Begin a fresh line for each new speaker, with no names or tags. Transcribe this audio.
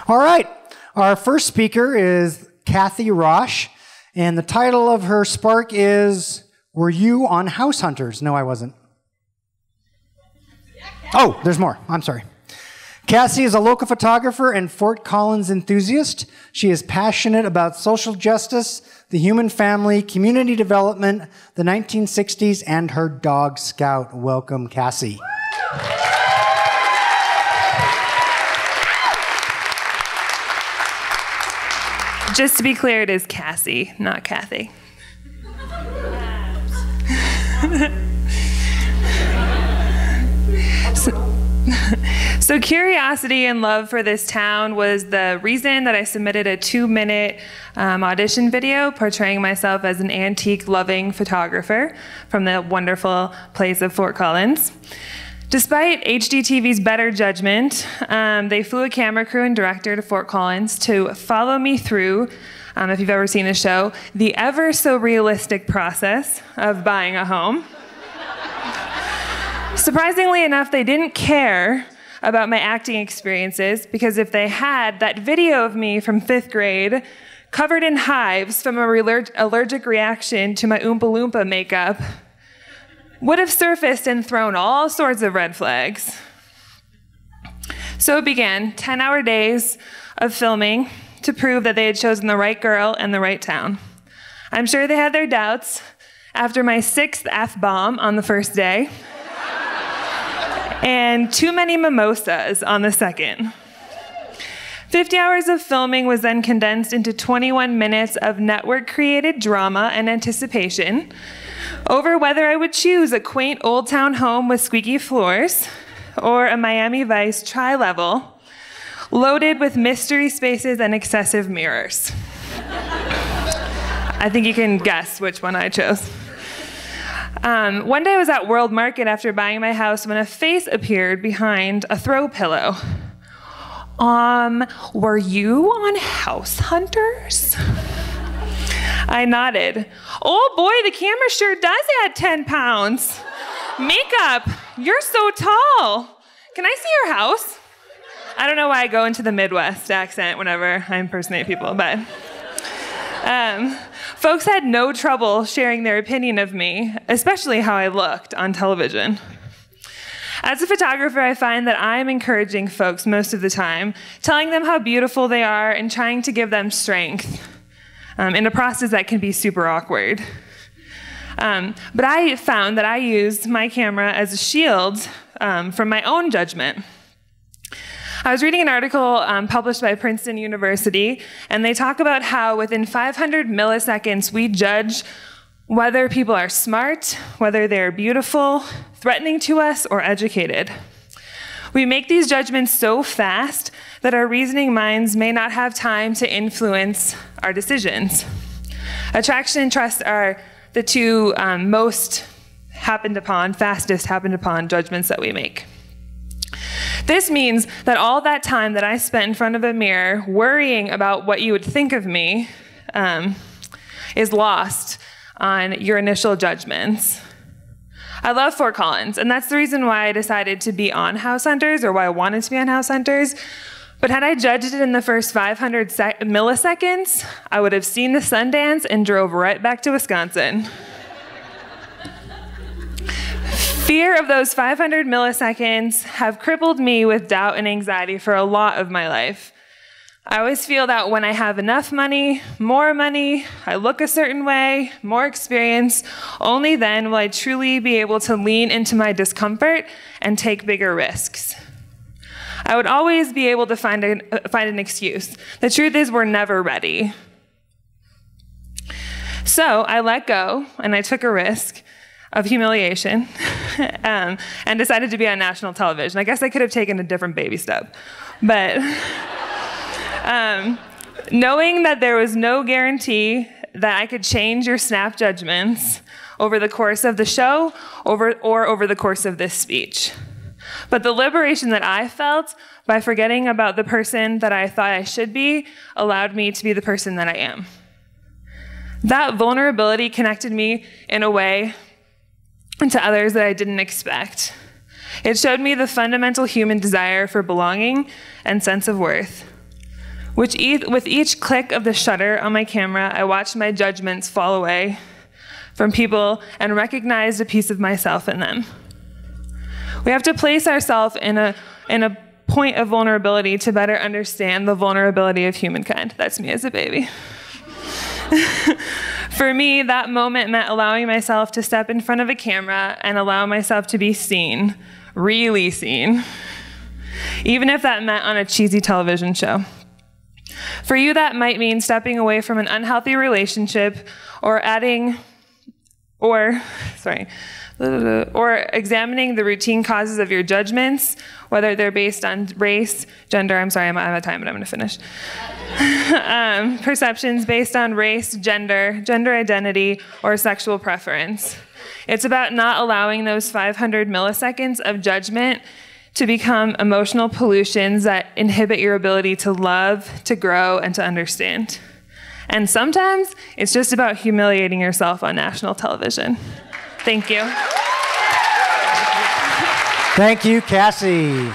All right, our first speaker is Cassie Rosch, and the title of her spark is, Were You on House Hunters? No, I wasn't. Oh, there's more. I'm sorry. Cassie is a local photographer and Fort Collins enthusiast. She is passionate about social justice, the human family, community development, the 1960s, and her dog Scout. Welcome, Cassie.
Just to be clear, it is Cassie, not Kathy. So curiosity and love for this town was the reason that I submitted a 2-minute audition video portraying myself as an antique-loving photographer from the wonderful place of Fort Collins. Despite HGTV's better judgment, they flew a camera crew and director to Fort Collins to follow me through, if you've ever seen the show, the ever so realistic process of buying a home. Surprisingly enough, they didn't care about my acting experiences, because if they had, that video of me from 5th grade covered in hives from an allergic reaction to my Oompa Loompa makeup would have surfaced and thrown all sorts of red flags. So it began 10-hour days of filming to prove that they had chosen the right girl and the right town. I'm sure they had their doubts after my 6th F-bomb on the first day, and too many mimosas on the second. 50 hours of filming was then condensed into 21 minutes of network-created drama and anticipation over whether I would choose a quaint old town home with squeaky floors or a Miami Vice tri-level loaded with mystery spaces and excessive mirrors. I think you can guess which one I chose. One day I was at World Market after buying my house when a face appeared behind a throw pillow. Were you on House Hunters? I nodded. Oh boy, the camera sure does add 10 pounds. Makeup, you're so tall. Can I see your house? I don't know why I go into the Midwest accent whenever I impersonate people, but folks had no trouble sharing their opinion of me, especially how I looked on television. As a photographer, I find that I'm encouraging folks most of the time, telling them how beautiful they are and trying to give them strength in a process that can be super awkward. But I found that I use my camera as a shield from my own judgment. I was reading an article published by Princeton University, and they talk about how within 500 milliseconds we judge whether people are smart, whether they're beautiful, threatening to us, or educated. We make these judgments so fast that our reasoning minds may not have time to influence our decisions. Attraction and trust are the two fastest happened upon judgments that we make. This means that all that time that I spent in front of a mirror worrying about what you would think of me is lost on your initial judgments. I love Fort Collins, and that's the reason why I decided to be on House Hunters, or why I wanted to be on House Hunters. But had I judged it in the first 500 milliseconds, I would have seen the Sundance and drove right back to Wisconsin. Fear of those 500 milliseconds have crippled me with doubt and anxiety for a lot of my life. I always feel that when I have enough money, more money, I look a certain way, more experience, only then will I truly be able to lean into my discomfort and take bigger risks. I would always be able to find an excuse. The truth is, we're never ready. So I let go and I took a risk of humiliation and decided to be on national television. I guess I could have taken a different baby step, but knowing that there was no guarantee that I could change your snap judgments over the course of the show or over the course of this speech. But the liberation that I felt by forgetting about the person that I thought I should be allowed me to be the person that I am. That vulnerability connected me in a way to others that I didn't expect. It showed me the fundamental human desire for belonging and sense of worth. With each click of the shutter on my camera, I watched my judgments fall away from people and recognized a piece of myself in them. We have to place ourselves in a point of vulnerability to better understand the vulnerability of humankind. That's me as a baby. For me, that moment meant allowing myself to step in front of a camera and allow myself to be seen, really seen, even if that meant on a cheesy television show. For you, that might mean stepping away from an unhealthy relationship or examining the routine causes of your judgments, whether they're based on race, gender, I'm sorry, I'm out of time, but I'm gonna finish. Perceptions based on race, gender identity, or sexual preference. It's about not allowing those 500 milliseconds of judgment to become emotional pollutions that inhibit your ability to love, to grow, and to understand. And sometimes it's just about humiliating yourself on national television. Thank you.
Thank you, Cassie.